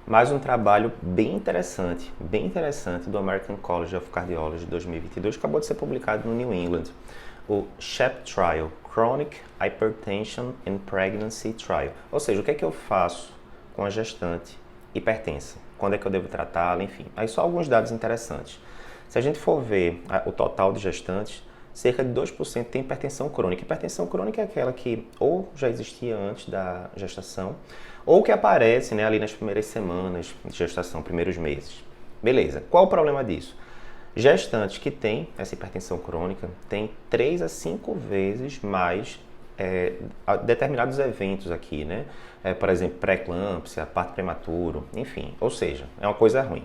mais um trabalho bem interessante do American College of Cardiology 2022, que acabou de ser publicado no New England, o SHAP Trial, Chronic Hypertension and Pregnancy Trial. Ou seja, o que é que eu faço com a gestante hipertensa? Quando é que eu devo tratá-la? Enfim, aí só alguns dados interessantes. Se a gente for ver o total de gestantes, cerca de 2% tem hipertensão crônica. Hipertensão crônica é aquela que ou já existia antes da gestação, ou que aparece, né, ali nas primeiras semanas de gestação, primeiros meses. Beleza, qual o problema disso? Gestantes que têm essa hipertensão crônica têm 3 a 5 vezes mais determinados eventos aqui, né? Por exemplo, pré-eclâmpsia, parto prematuro, enfim, ou seja, é uma coisa ruim.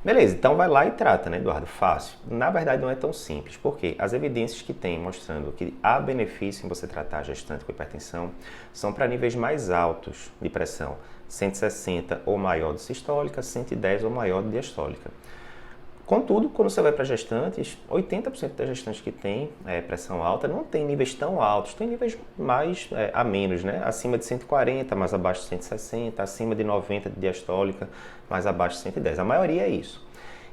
Beleza, então vai lá e trata, né, Eduardo? Fácil. Na verdade não é tão simples, porque as evidências que tem mostrando que há benefício em você tratar a gestante com hipertensão são para níveis mais altos de pressão, 160 ou maior de sistólica, 110 ou maior de diastólica. Contudo, quando você vai para gestantes, 80% das gestantes que têm pressão alta não tem níveis tão altos, tem níveis mais a menos, né? Acima de 140, mais abaixo de 160, acima de 90 de diastólica, mais abaixo de 110. A maioria é isso.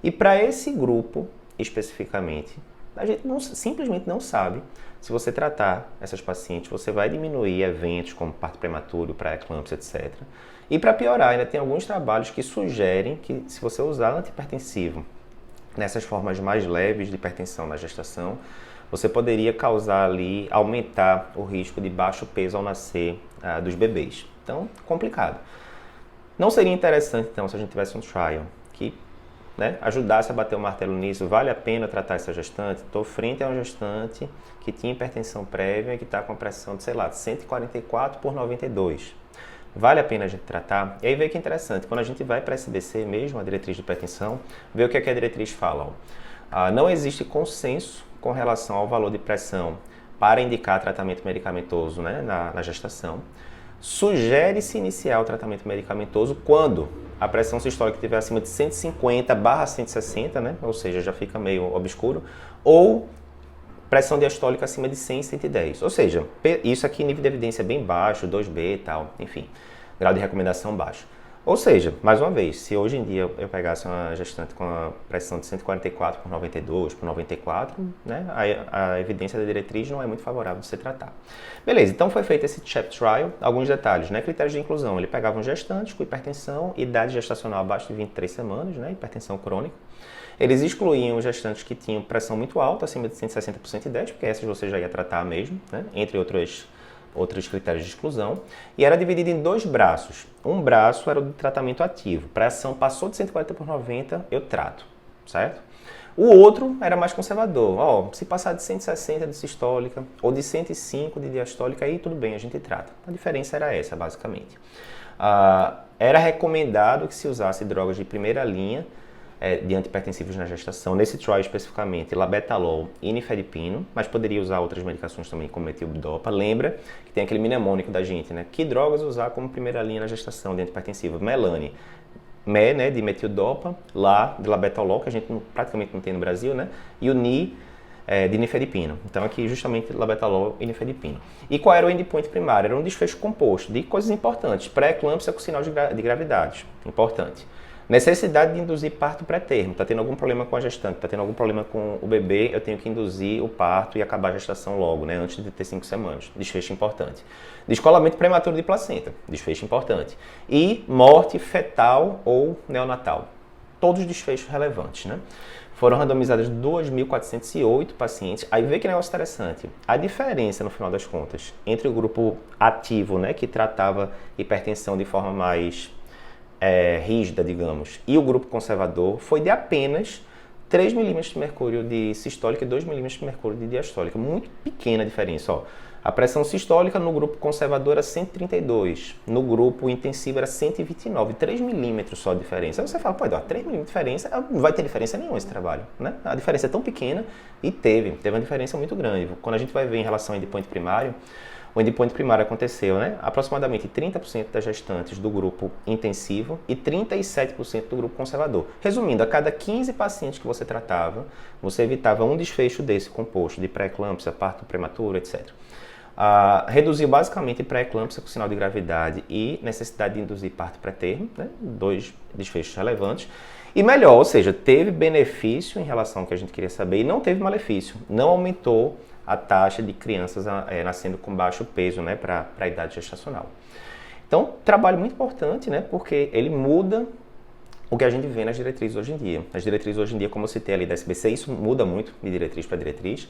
E para esse grupo, especificamente, a gente simplesmente não sabe se você tratar essas pacientes, você vai diminuir eventos como parto prematuro, pré-eclâmpsia, etc. E para piorar, ainda tem alguns trabalhos que sugerem que se você usar antihipertensivo nessas formas mais leves de hipertensão na gestação, você poderia causar ali, aumentar o risco de baixo peso ao nascer dos bebês. Então, complicado. Não seria interessante, então, se a gente tivesse um trial que, né, ajudasse a bater o martelo nisso? Vale a pena tratar essa gestante? Estou frente a uma gestante que tinha hipertensão prévia e que está com a pressão de, sei lá, de 144 por 92. Vale a pena a gente tratar? E aí vê que é interessante, quando a gente vai para a SBC mesmo, a diretriz de hipertensão, vê o que a diretriz fala. Não existe consenso com relação ao valor de pressão para indicar tratamento medicamentoso, né, na gestação. Sugere-se iniciar o tratamento medicamentoso quando a pressão sistólica estiver acima de 150/160, né, ou seja, já fica meio obscuro, ou pressão diastólica acima de 100, 110. Ou seja, isso aqui nível de evidência bem baixo, 2B e tal, enfim, grau de recomendação baixo. Ou seja, mais uma vez, se hoje em dia eu pegasse uma gestante com a pressão de 144 por 92, por 94, né, a evidência da diretriz não é muito favorável de se tratar. Beleza, então foi feito esse SHAP Trial, alguns detalhes, né, critérios de inclusão. Ele pegava um gestante com hipertensão, idade gestacional abaixo de 23 semanas, né, hipertensão crônica. Eles excluíam gestantes que tinham pressão muito alta, acima de 160 por 110, porque essas você já ia tratar mesmo, né? Entre outros critérios de exclusão. E era dividido em 2 braços. Um braço era o de tratamento ativo. Pressão passou de 140 por 90, eu trato, certo? O outro era mais conservador. Se passar de 160 de sistólica ou de 105 de diastólica, aí tudo bem, a gente trata. A diferença era essa, basicamente. Era recomendado que se usasse drogas de primeira linha, de antihipertensivos na gestação, nesse trial especificamente, labetalol e nifedipino, mas poderia usar outras medicações também, como metildopa. Lembra que tem aquele mnemônico da gente, né? Que drogas usar como primeira linha na gestação de antihipertensivo? Melanie, né, de metildopa, lá, de labetalol, que a gente praticamente não tem no Brasil, né? E o ni, de nifedipino. Então aqui justamente labetalol e nifedipino. E qual era o endpoint primário? Era um desfecho composto de coisas importantes. Pré-eclâmpsia com sinal de gravidade, importante. Necessidade de induzir parto pré-termo. Está tendo algum problema com a gestante, está tendo algum problema com o bebê, eu tenho que induzir o parto e acabar a gestação logo, né, antes de ter 5 semanas. Desfecho importante. Descolamento prematuro de placenta. Desfecho importante. E morte fetal ou neonatal. Todos desfechos relevantes, né? Foram randomizadas 2.408 pacientes. Aí vê que negócio interessante. A diferença, no final das contas, entre o grupo ativo, né, que tratava hipertensão de forma mais rígida, digamos, e o grupo conservador foi de apenas 3 milímetros de mercúrio de sistólica e 2 milímetros de mercúrio de diastólica. Muito pequena a diferença. A pressão sistólica no grupo conservador era 132, no grupo intensivo era 129, 3 milímetros só de diferença. Aí você fala, 3 milímetros de diferença, não vai ter diferença nenhuma esse trabalho, né? A diferença é tão pequena e teve uma diferença muito grande. Quando a gente vai ver em relação ao endpoint primário, o endpoint primário aconteceu, né? Aproximadamente 30% das gestantes do grupo intensivo e 37% do grupo conservador. Resumindo, a cada 15 pacientes que você tratava, você evitava um desfecho desse composto de pré-eclâmpsia, parto prematuro, etc. Reduziu basicamente pré-eclâmpsia com sinal de gravidade e necessidade de induzir parto pré-termo, né? 2 desfechos relevantes. E melhor, ou seja, teve benefício em relação ao que a gente queria saber e não teve malefício. Não aumentou a taxa de crianças nascendo com baixo peso, né, para a idade gestacional. Então, trabalho muito importante, né, porque ele muda o que a gente vê nas diretrizes hoje em dia. As diretrizes hoje em dia, como eu citei ali da SBC, isso muda muito de diretriz para diretriz.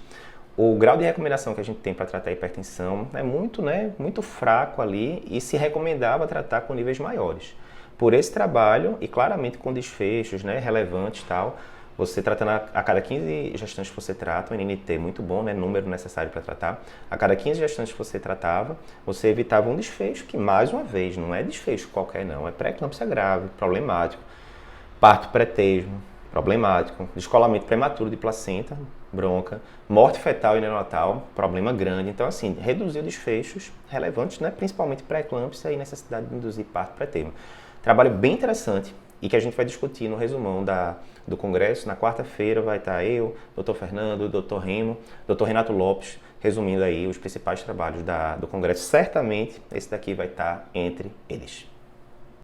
O grau de recomendação que a gente tem para tratar a hipertensão é muito, né, muito fraco ali e se recomendava tratar com níveis maiores. Por esse trabalho e claramente com desfechos, né, relevantes e tal, você tratando a cada 15 gestantes que você trata, o NNT muito bom, né, número necessário para tratar, a cada 15 gestantes que você tratava, você evitava um desfecho que, mais uma vez, não é desfecho qualquer não, é pré-eclâmpsia grave, problemático, parto pré-termo, problemático, descolamento prematuro de placenta, bronca, morte fetal e neonatal, problema grande. Então, assim, reduziu desfechos relevantes, né, principalmente pré-eclâmpsia e necessidade de induzir parto pré-termo. Trabalho bem interessante e que a gente vai discutir no resumão do congresso. Na quarta-feira vai estar eu, Dr. Fernando, Dr. Remo, Dr. Renato Lopes, resumindo aí os principais trabalhos do congresso. Certamente esse daqui vai estar entre eles.